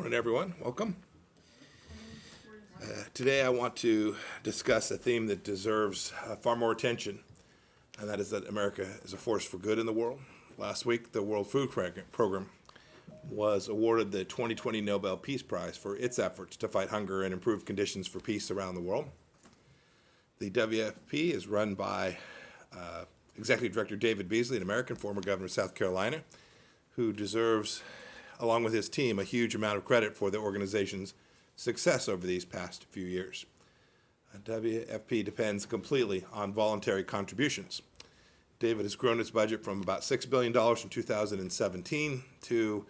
morning, everyone. Welcome. Today I want to discuss a theme that deserves far more attention, and that is that America is a force for good in the world. Last week, the World Food Program was awarded the 2020 Nobel Peace Prize for its efforts to fight hunger and improve conditions for peace around the world. The WFP is run by Executive Director David Beasley, an American, former governor of South Carolina, who deserves, along with his team, a huge amount of credit for the organization's success over these past few years. WFP depends completely on voluntary contributions. David has grown its budget from about $6 billion in 2017 to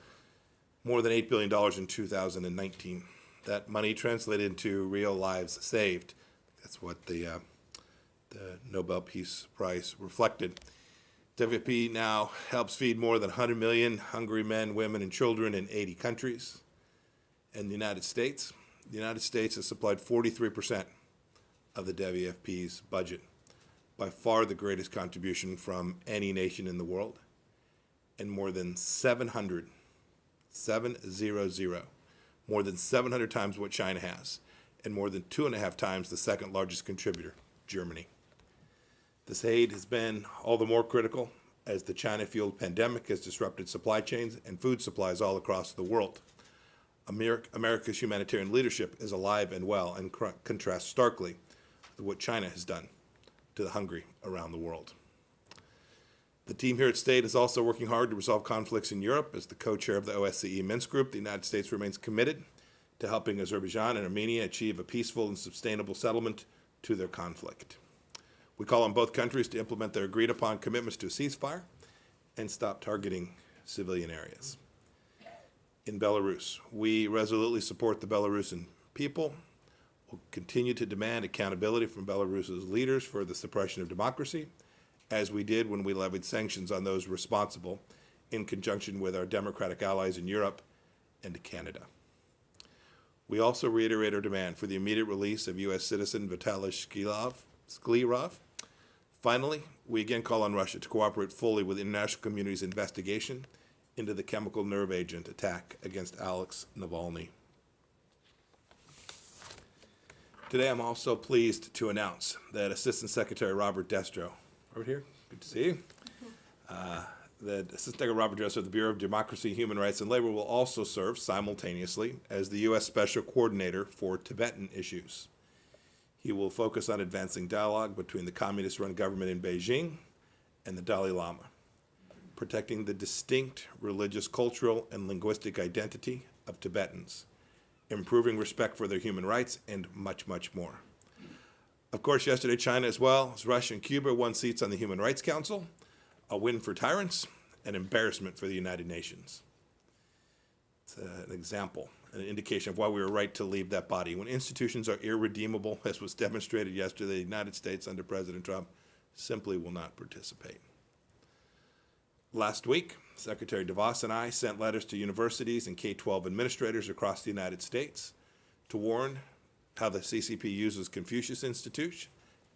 more than $8 billion in 2019. That money translated into real lives saved. That's what the Nobel Peace Prize reflected. WFP now helps feed more than 100 million hungry men, women, and children in 80 countries. In the United States has supplied 43% of the WFP's budget, by far the greatest contribution from any nation in the world, and more than 700 times what China has, and more than 2.5 times the second largest contributor, Germany. This aid has been all the more critical as the China-fueled pandemic has disrupted supply chains and food supplies all across the world. America's humanitarian leadership is alive and well and contrasts starkly with what China has done to the hungry around the world. The team here at State is also working hard to resolve conflicts in Europe. As the co-chair of the OSCE Minsk Group, the United States remains committed to helping Azerbaijan and Armenia achieve a peaceful and sustainable settlement to their conflict. We call on both countries to implement their agreed-upon commitments to a ceasefire and stop targeting civilian areas. In Belarus, we resolutely support the Belarusian people. We'll continue to demand accountability from Belarus's leaders for the suppression of democracy, as we did when we levied sanctions on those responsible in conjunction with our democratic allies in Europe and Canada. We also reiterate our demand for the immediate release of U.S. citizen Vitaly Sklerov. Finally, we again call on Russia to cooperate fully with the international community's investigation into the chemical nerve agent attack against Alex Navalny. Today, I'm also pleased to announce that Assistant Secretary Robert Destro, over here, good to see you, that Assistant Secretary Robert Destro of the Bureau of Democracy, Human Rights, and Labor will also serve simultaneously as the U.S. Special Coordinator for Tibetan issues. He will focus on advancing dialogue between the communist-run government in Beijing and the Dalai Lama, protecting the distinct religious, cultural, and linguistic identity of Tibetans, improving respect for their human rights, and much, much more. Of course, yesterday, China as well as Russia and Cuba won seats on the Human Rights Council, a win for tyrants, an embarrassment for the United Nations. It's an example, an indication of why we were right to leave that body. When institutions are irredeemable, as was demonstrated yesterday, the United States under President Trump simply will not participate. Last week, Secretary DeVos and I sent letters to universities and K-12 administrators across the United States to warn how the CCP uses Confucius Institute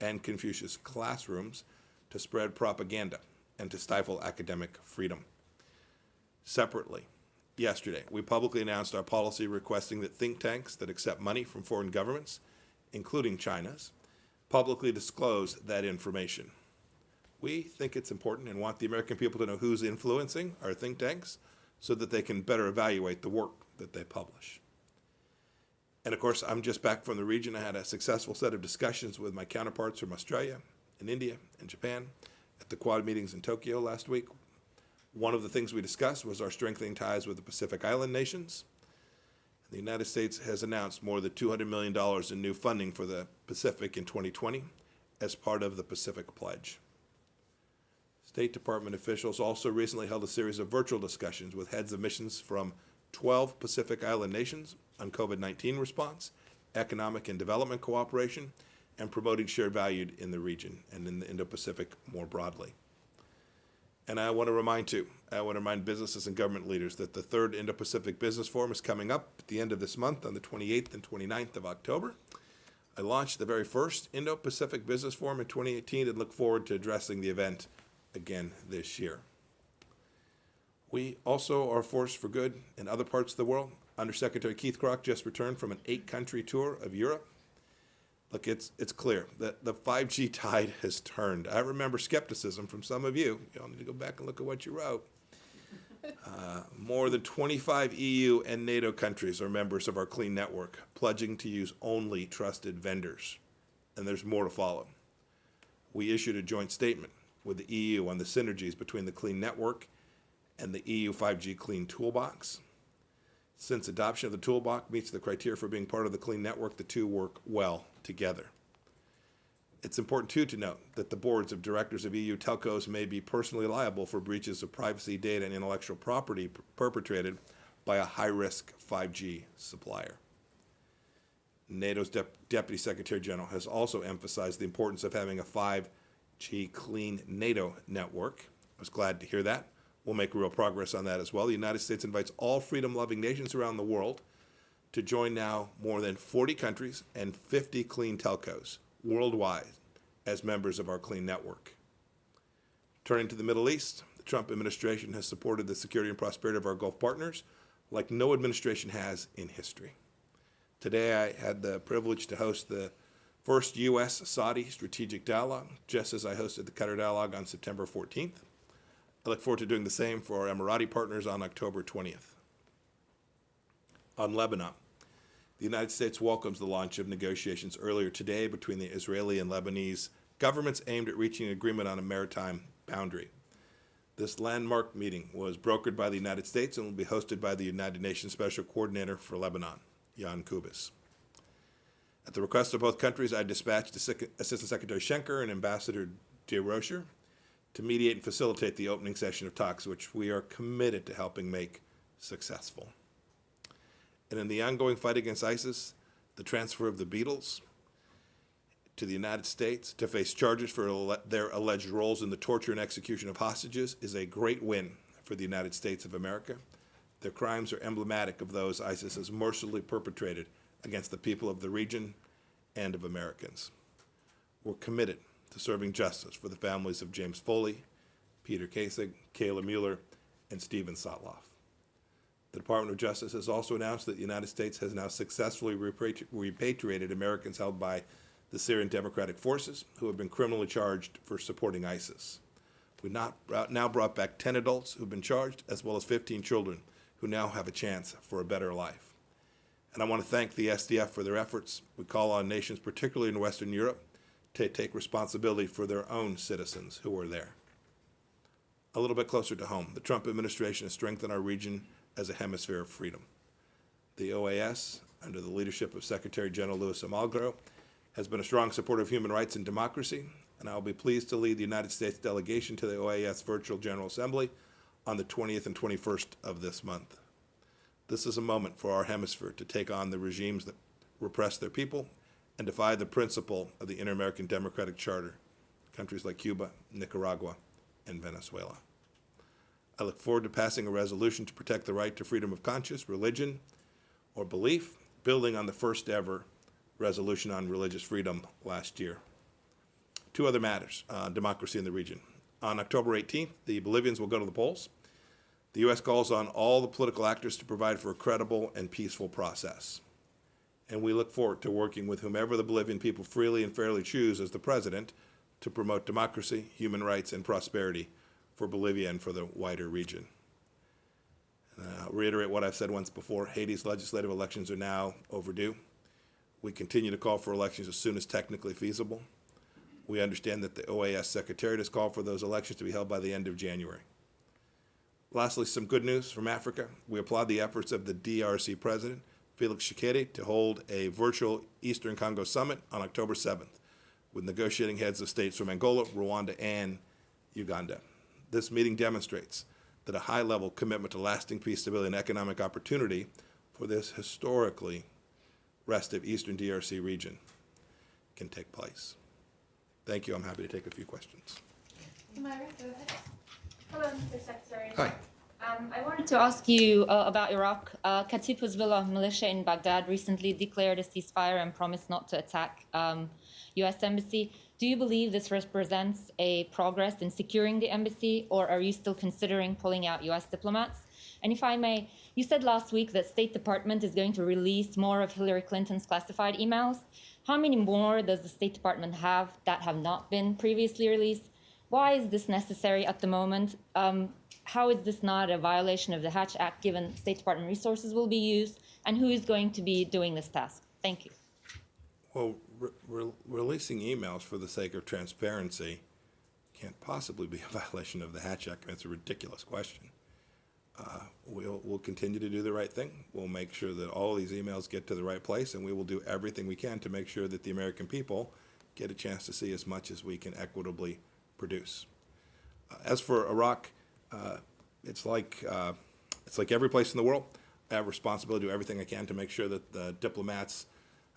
and Confucius classrooms to spread propaganda and to stifle academic freedom. Separately, yesterday, we publicly announced our policy requesting that think tanks that accept money from foreign governments, including China's, publicly disclose that information. We think it's important and want the American people to know who's influencing our think tanks so that they can better evaluate the work that they publish. And of course, I'm just back from the region. I had a successful set of discussions with my counterparts from Australia and India and Japan at the Quad meetings in Tokyo last week. One of the things we discussed was our strengthening ties with the Pacific Island nations. The United States has announced more than $200 million in new funding for the Pacific in 2020 as part of the Pacific Pledge. State Department officials also recently held a series of virtual discussions with heads of missions from 12 Pacific Island nations on COVID-19 response, economic and development cooperation, and promoting shared value in the region and in the Indo-Pacific more broadly. And I want to remind businesses and government leaders that the third Indo-Pacific Business Forum is coming up at the end of this month on the 28th and 29th of October. I launched the very first Indo-Pacific Business Forum in 2018 and look forward to addressing the event again this year. We also are a force for good in other parts of the world. Undersecretary Keith Crock just returned from an 8-country tour of Europe. Look, it's clear that the 5G tide has turned. I remember skepticism from some of you. You all need to go back and look at what you wrote. More than 25 EU and NATO countries are members of our clean network, pledging to use only trusted vendors. And there's more to follow. We issued a joint statement with the EU on the synergies between the clean network and the EU 5G clean toolbox. Since adoption of the toolbox meets the criteria for being part of the clean network, the two work well together. It's important, too, to note that the boards of directors of EU telcos may be personally liable for breaches of privacy, data, and intellectual property perpetrated by a high-risk 5G supplier. NATO's Deputy Secretary General has also emphasized the importance of having a 5G clean NATO network. I was glad to hear that. We'll make real progress on that as well. The United States invites all freedom-loving nations around the world to join now more than 40 countries and 50 clean telcos worldwide as members of our clean network. Turning to the Middle East, the Trump administration has supported the security and prosperity of our Gulf partners like no administration has in history. Today, I had the privilege to host the first U.S.-Saudi strategic dialogue, just as I hosted the Qatar dialogue on September 14th. I look forward to doing the same for our Emirati partners on October 20th. On Lebanon, the United States welcomes the launch of negotiations earlier today between the Israeli and Lebanese governments aimed at reaching an agreement on a maritime boundary. This landmark meeting was brokered by the United States and will be hosted by the United Nations Special Coordinator for Lebanon, Jan Kubis. At the request of both countries, I dispatched Assistant Secretary Schenker and Ambassador de Rocher to mediate and facilitate the opening session of talks, which we are committed to helping make successful. And in the ongoing fight against ISIS, the transfer of the Beatles to the United States to face charges for their alleged roles in the torture and execution of hostages is a great win for the United States of America. Their crimes are emblematic of those ISIS has mercilessly perpetrated against the people of the region and of Americans. We're committed to serving justice for the families of James Foley, Peter Kasich, Kayla Mueller, and Steven Sotloff. The Department of Justice has also announced that the United States has now successfully repatriated Americans held by the Syrian Democratic Forces who have been criminally charged for supporting ISIS. We've now brought back 10 adults who've been charged, as well as 15 children who now have a chance for a better life. And I want to thank the SDF for their efforts. We call on nations, particularly in Western Europe, to take responsibility for their own citizens who are there. A little bit closer to home, the Trump administration has strengthened our region as a hemisphere of freedom. The OAS, under the leadership of Secretary General Luis Almagro, has been a strong supporter of human rights and democracy, and I will be pleased to lead the United States delegation to the OAS Virtual General Assembly on the 20th and 21st of this month. This is a moment for our hemisphere to take on the regimes that repress their people and defy the principle of the Inter-American Democratic Charter, countries like Cuba, Nicaragua, and Venezuela. I look forward to passing a resolution to protect the right to freedom of conscience, religion, or belief, building on the first ever resolution on religious freedom last year. Two other matters, democracy in the region. On October 18th, the Bolivians will go to the polls. The U.S. calls on all the political actors to provide for a credible and peaceful process. And we look forward to working with whomever the Bolivian people freely and fairly choose as the president to promote democracy, human rights, and prosperity for Bolivia and for the wider region. And I'll reiterate what I've said once before. Haiti's legislative elections are now overdue. We continue to call for elections as soon as technically feasible. We understand that the OAS Secretariat has called for those elections to be held by the end of January. Lastly, some good news from Africa. We applaud the efforts of the DRC President, Felix Tshisekedi, to hold a virtual Eastern Congo summit on October 7th with negotiating heads of states from Angola, Rwanda, and Uganda. This meeting demonstrates that a high-level commitment to lasting peace, stability, and economic opportunity for this historically restive Eastern DRC region can take place. Thank you. I'm happy to take a few questions. Myra, go ahead. Hello, Mr. Secretary. Hi. I wanted to ask you about Iraq. Khatib Hezbollah militia in Baghdad recently declared a ceasefire and promised not to attack U.S. Embassy. Do you believe this represents a progress in securing the embassy, or are you still considering pulling out U.S. diplomats? And if I may, you said last week that State Department is going to release more of Hillary Clinton's classified emails. How many more does the State Department have that have not been previously released? Why is this necessary at the moment? How is this not a violation of the Hatch Act, given State Department resources will be used? And who is going to be doing this task? Thank you. Well, releasing emails for the sake of transparency can't possibly be a violation of the Hatch Act. It's a ridiculous question. We'll continue to do the right thing. We'll make sure that all these emails get to the right place, and we will do everything we can to make sure that the American people get a chance to see as much as we can equitably produce. As for Iraq, it's like every place in the world. I have a responsibility to do everything I can to make sure that the diplomats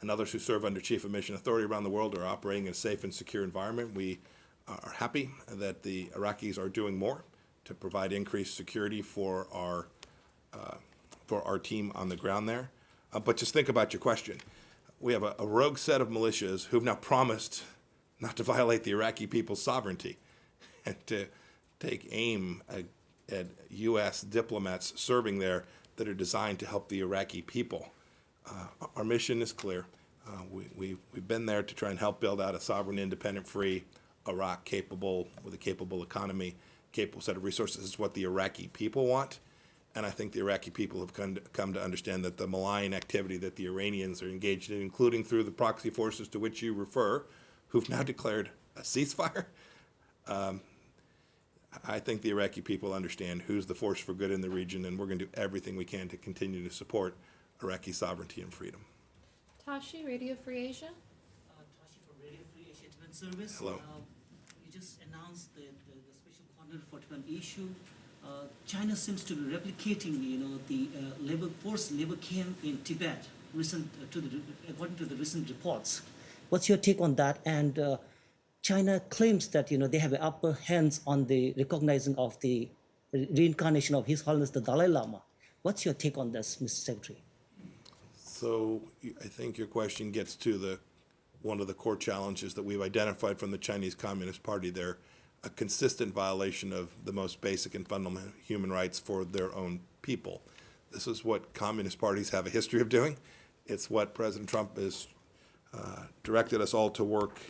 and others who serve under Chief of Mission Authority around the world are operating in a safe and secure environment. We are happy that the Iraqis are doing more to provide increased security for our team on the ground there. But just think about your question. We have a rogue set of militias who've now promised not to violate the Iraqi people's sovereignty and to take aim at U.S. diplomats serving there that are designed to help the Iraqi people. Our mission is clear. We've been there to try and help build out a sovereign, independent, free Iraq with a capable economy, capable set of resources. Is what the Iraqi people want. And I think the Iraqi people have come to understand that the malign activity that the Iranians are engaged in, including through the proxy forces to which you refer, who've now declared a ceasefire, I think the Iraqi people understand who's the force for good in the region, and we're going to do everything we can to continue to support Iraqi sovereignty and freedom. Tashi, Radio Free Asia. Tashi from Radio Free Asia Tibetan Service. Hello. You just announced the special corner for Tibetan issue. China seems to be replicating, the labor camp in Tibet, according to the recent reports. What's your take on that? And China claims that they have an upper hands on the recognizing of the reincarnation of His Holiness the Dalai Lama. What's your take on this, Mr. Secretary? So I think your question gets to one of the core challenges that we've identified from the Chinese Communist Party. They're a consistent violation of the most basic and fundamental human rights for their own people. This is what communist parties have a history of doing. It's what President Trump has directed us all to work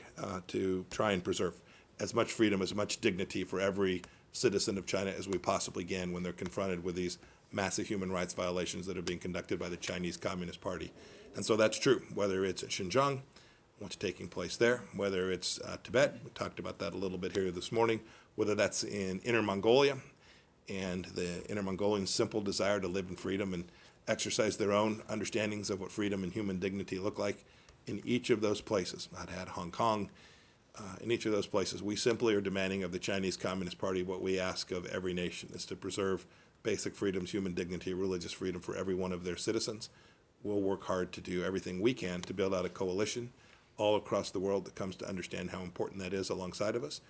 to try and preserve. As much freedom, as much dignity for every citizen of China as we possibly can when they're confronted with these massive human rights violations that are being conducted by the Chinese Communist Party. And so that's true, whether it's Xinjiang, what's taking place there, whether it's Tibet, we talked about that a little bit here this morning, whether that's in Inner Mongolia and the Inner Mongolians' simple desire to live in freedom and exercise their own understandings of what freedom and human dignity look like. In each of those places, I'd had Hong Kong, in each of those places, we simply are demanding of the Chinese Communist Party what we ask of every nation, is to preserve basic freedoms, human dignity, religious freedom for every one of their citizens. We'll work hard to do everything we can to build out a coalition all across the world that comes to understand how important that is alongside of us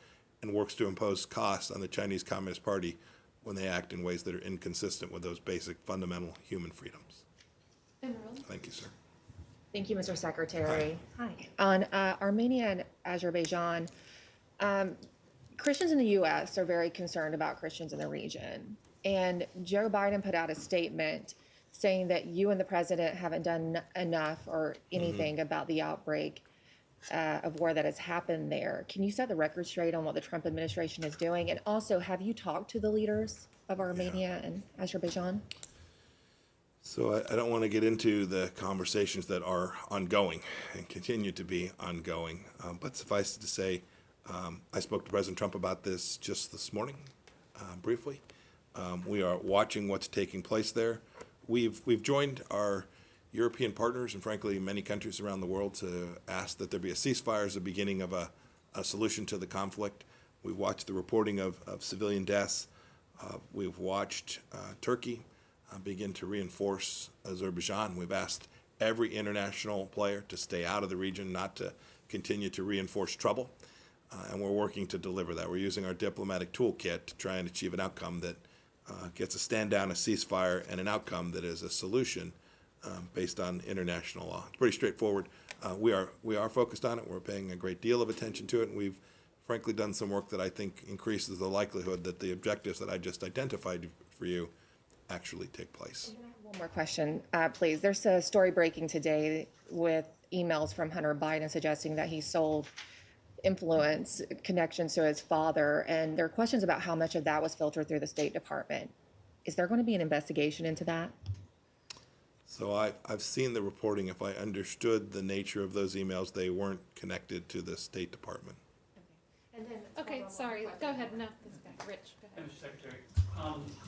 and works to impose costs on the Chinese Communist Party when they act in ways that are inconsistent with those basic fundamental human freedoms. Emerald. Thank you, sir. Thank you, Mr. Secretary. Hi. On Armenia and Azerbaijan, Christians in the U.S. are very concerned about Christians in the region. And Joe Biden put out a statement saying that you and the president haven't done enough or anything about the outbreak of war that has happened there. Can you set the record straight on what the Trump administration is doing? And also, have you talked to the leaders of Armenia and Azerbaijan? So I don't want to get into the conversations that are ongoing and continue to be ongoing, but suffice it to say, I spoke to President Trump about this just this morning, briefly. We are watching what's taking place there. We've joined our European partners and frankly many countries around the world to ask that there be a ceasefire as the beginning of a solution to the conflict. We've watched the reporting of civilian deaths. We've watched Turkey begin to reinforce Azerbaijan. We've asked every international player to stay out of the region, not to continue to reinforce trouble. And we're working to deliver that. We're using our diplomatic toolkit to try and achieve an outcome that gets a stand down, a ceasefire, and an outcome that is a solution based on international law. It's pretty straightforward. We are focused on it. We're paying a great deal of attention to it, and we've frankly done some work that I think increases the likelihood that the objectives that I just identified for you actually take place. One more question, please. There's a story breaking today with emails from Hunter Biden suggesting that he sold influence connections to his father, and there are questions about how much of that was filtered through the State Department. Is there going to be an investigation into that? So I've seen the reporting. If I understood the nature of those emails, they weren't connected to the State Department. Okay, sorry. Go ahead. No, this guy. Rich, go ahead. Mr. Secretary,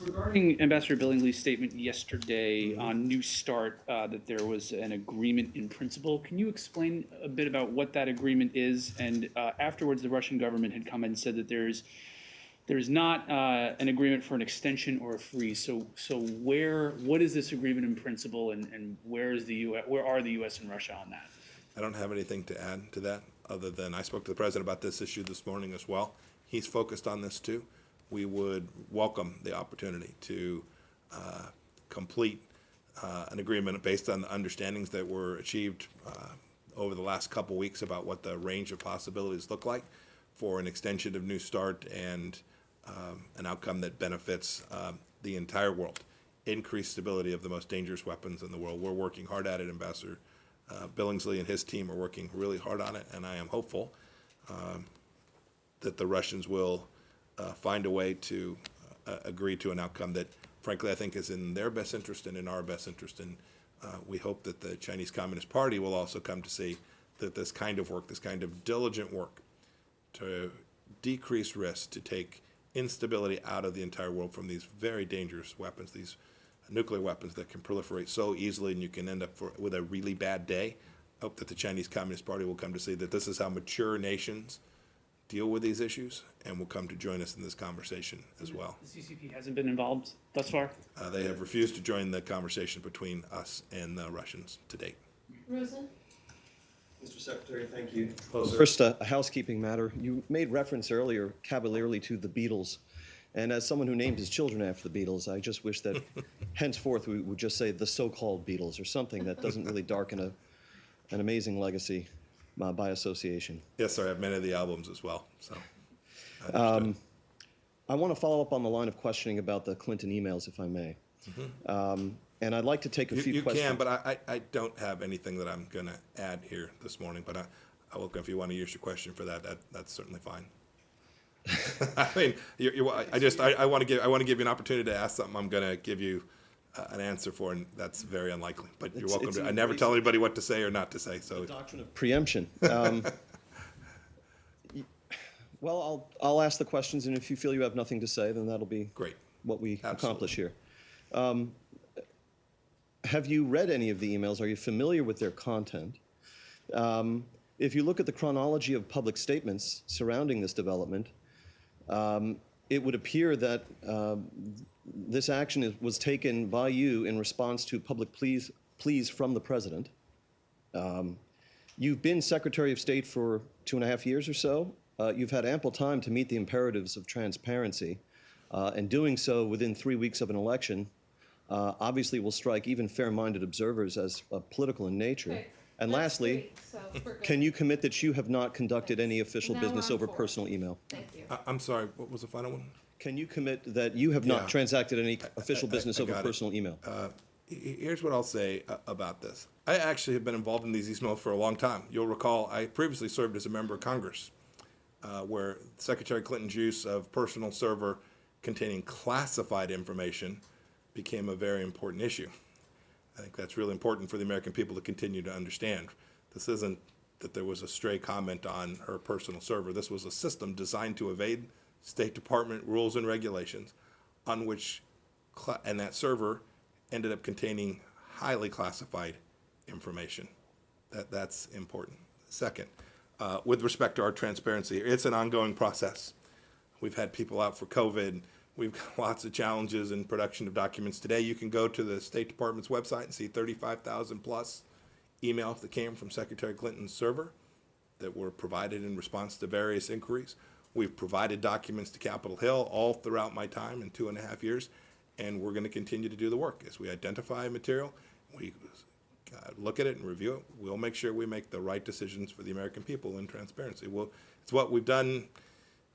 regarding Ambassador Billingsley's statement yesterday on New Start that there was an agreement in principle, can you explain a bit about what that agreement is? And afterwards, the Russian government had come and said that there's not an agreement for an extension or a freeze. So what is this agreement in principle, and where are the U.S. and Russia on that? I don't have anything to add to that other than I spoke to the president about this issue this morning as well. He's focused on this too. We would welcome the opportunity to complete an agreement based on the understandings that were achieved over the last couple weeks about what the range of possibilities look like for an extension of New Start and an outcome that benefits the entire world. Increased stability of the most dangerous weapons in the world. We're working hard at it. Ambassador Billingsley and his team are working really hard on it, and I am hopeful that the Russians will find a way to agree to an outcome that, frankly, I think is in their best interest and in our best interest. And we hope that the Chinese Communist Party will also come to see that this kind of work, this kind of diligent work to decrease risk, to take instability out of the entire world from these very dangerous weapons, these nuclear weapons that can proliferate so easily and you can end up with a really bad day. I hope that the Chinese Communist Party will come to see that this is how mature nations deal with these issues and will come to join us in this conversation as well. The CCP hasn't been involved thus far? They have refused to join the conversation between us and the Russians to date. Rosen? Mr. Secretary, thank you. Closer. First, a housekeeping matter. You made reference earlier cavalierly to the Beatles. And as someone who named his children after the Beatles, I just wish that henceforth we would just say the so-called Beatles or something that doesn't really darken an amazing legacy by association. Yes, sir. I have many of the albums as well. So, I want to follow up on the line of questioning about the Clinton emails, if I may. And I'd like to take a few questions. You can, but I don't have anything that I'm going to add here this morning. But I will, if you want to use your question for that, that's certainly fine. I mean, I want to give you an opportunity to ask something I'm going to give you an answer for, and that's very unlikely. But you're welcome to. I never tell anybody what to say or not to say. So the doctrine of preemption. Well, I'll ask the questions, and if you feel you have nothing to say, then that'll be great. What we Absolutely. accomplish here. Have you read any of the emails? Are you familiar with their content? If you look at the chronology of public statements surrounding this development, it would appear that this action was taken by you in response to public pleas from the president. You've been Secretary of State for 2.5 years or so. You've had ample time to meet the imperatives of transparency, and doing so within 3 weeks of an election obviously will strike even fair-minded observers as political in nature. Okay, and that's lastly, 3, so we're good. can you commit that you have not conducted any official Now business we're on over 4. personal email? Thank you. I'm sorry. What was the final one? Can you commit that you have not Yeah. transacted any official business I over got it. personal email? Here's what I'll say about this. I actually have been involved in these emails for a long time. You'll recall I previously served as a member of Congress, where Secretary Clinton's use of personal server containing classified information became a very important issue. I think that's really important for the American people to continue to understand. This isn't that there was a stray comment on her personal server. This was a system designed to evade State Department rules and regulations on which, and that server ended up containing highly classified information. That's important. Second, with respect to our transparency, it's an ongoing process. We've had people out for COVID. We've got lots of challenges in production of documents. Today, you can go to the State Department's website and see 35,000 plus emails that came from Secretary Clinton's server that were provided in response to various inquiries. We've provided documents to Capitol Hill all throughout my time in 2.5 years, and we're going to continue to do the work as we identify material We look at it and review it. We'll make sure we make the right decisions for the American people in transparency. It's what we've done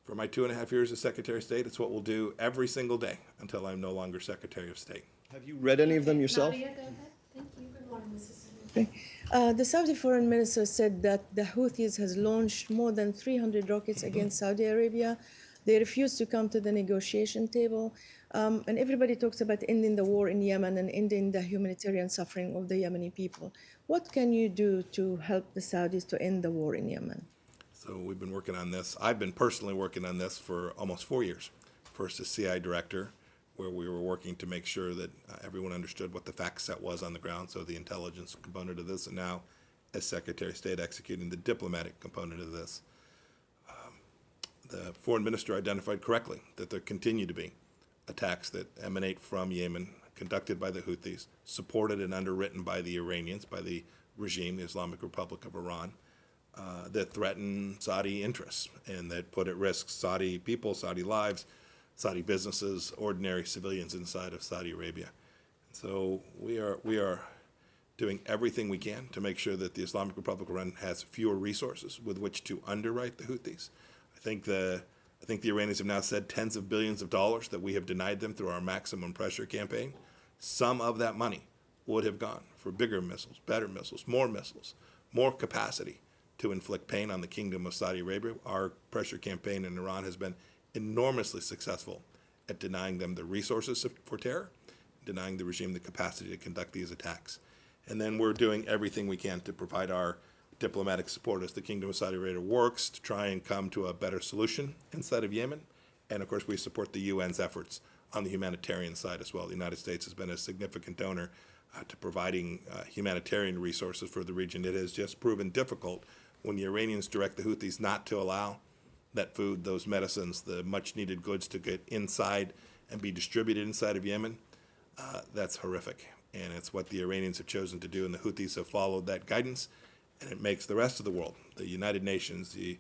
for my 2.5 years as Secretary of State. It's what we'll do every single day until I'm no longer Secretary of State. Have you read any of them yourself? Nadia, go ahead. Thank you. Good morning, Mrs. The Saudi foreign minister said that the Houthis has launched more than 300 rockets against Saudi Arabia. They refused to come to the negotiation table. And everybody talks about ending the war in Yemen and ending the humanitarian suffering of the Yemeni people. What can you do to help the Saudis to end the war in Yemen? So we've been working on this. I've been personally working on this for almost 4 years. First as CI director, where we were working to make sure that everyone understood what the fact set was on the ground, so the intelligence component of this, and now as Secretary of State executing the diplomatic component of this. The foreign minister identified correctly that there continue to be attacks that emanate from Yemen, conducted by the Houthis, supported and underwritten by the Iranians, by the regime, the Islamic Republic of Iran, that threaten Saudi interests and that put at risk Saudi people, Saudi lives, Saudi businesses, ordinary civilians inside of Saudi Arabia. So we are doing everything we can to make sure that the Islamic Republic of Iran has fewer resources with which to underwrite the Houthis. I think the Iranians have now said tens of billions of dollars that we have denied them through our maximum pressure campaign. Some of that money would have gone for bigger missiles, better missiles, more capacity to inflict pain on the Kingdom of Saudi Arabia. Our pressure campaign in Iran has been enormously successful at denying them the resources for terror, denying the regime the capacity to conduct these attacks. And then we're doing everything we can to provide our diplomatic support as the Kingdom of Saudi Arabia works to try and come to a better solution inside of Yemen. And of course, we support the UN's efforts on the humanitarian side as well. The United States has been a significant donor to providing humanitarian resources for the region. It has just proven difficult when the Iranians direct the Houthis not to allow that food, those medicines, the much needed goods to get inside and be distributed inside of Yemen. That's horrific. And it's what the Iranians have chosen to do, and the Houthis have followed that guidance. And it makes the rest of the world, the United Nations, the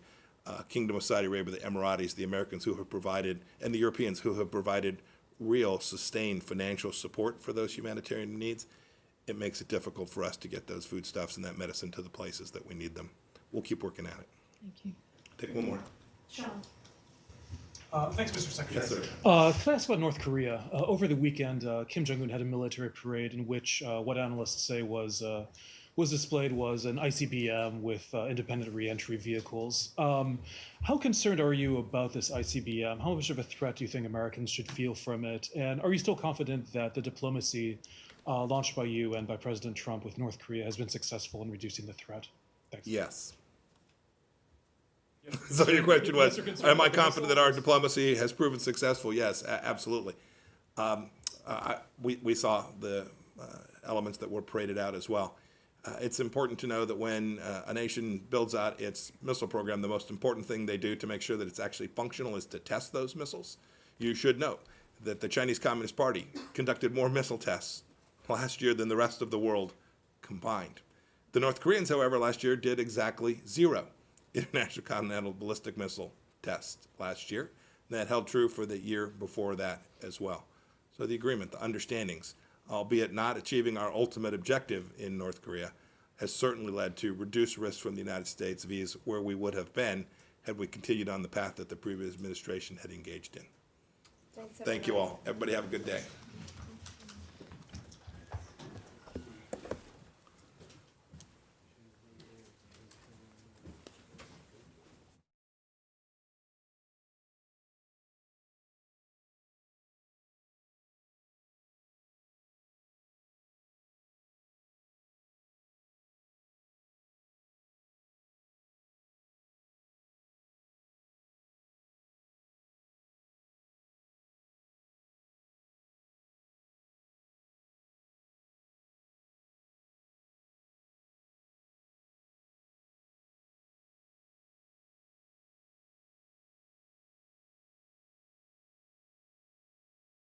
Kingdom of Saudi Arabia, the Emiratis, the Americans who have provided, and the Europeans who have provided real, sustained financial support for those humanitarian needs, it makes it difficult for us to get those foodstuffs and that medicine to the places that we need them. We'll keep working at it. Thank you. Take one more. Sean. Thanks, Mr. Secretary. Yes, sir. Can I ask about North Korea? Over the weekend, Kim Jong-un had a military parade in which what analysts say was displayed was an ICBM with independent reentry vehicles. How concerned are you about this ICBM? How much of a threat do you think Americans should feel from it? And are you still confident that the diplomacy launched by you and by President Trump with North Korea has been successful in reducing the threat? Thanks. Yes. So your question was, am I confident that our diplomacy has proven successful? Yes, absolutely. We saw the elements that were paraded out as well. It's important to know that when a nation builds out its missile program, the most important thing they do to make sure that it's actually functional is to test those missiles. You should know that the Chinese Communist Party conducted more missile tests last year than the rest of the world combined. The North Koreans, however, last year did exactly 0 International Continental Ballistic Missile tests last year. And that held true for the year before that as well. So the agreement, the understandings, albeit not achieving our ultimate objective in North Korea, has certainly led to reduced risk from the United States vis where we would have been had we continued on the path that the previous administration had engaged in. Thank you all. Everybody have a good day.